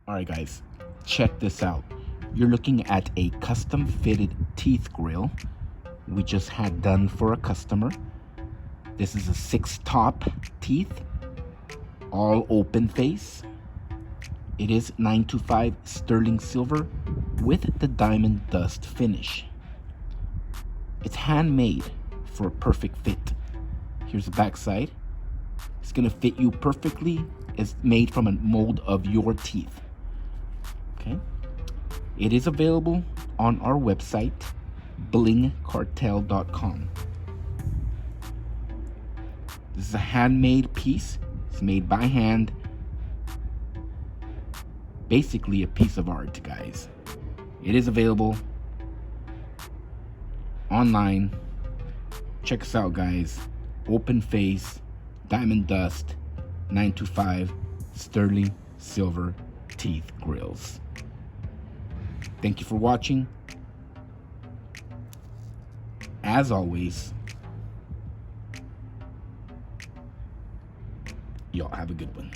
Alright guys, check this out. You're looking at a custom fitted teeth grill we just had done for a customer. This is a 6 top teeth, all open face. It is 925 sterling silver with the diamond dust finish. It's handmade for a perfect fit. Here's the back side. It's gonna fit you perfectly. It's made from a mold of your teeth. Okay. It is available on our website, blingcartel.com. This is a handmade piece. It's made by hand. Basically a piece of art, guys. It is available online. Check us out, guys. Open face, diamond dust, 925 sterling silver teeth grills. Thank you for watching. As always, y'all have a good one.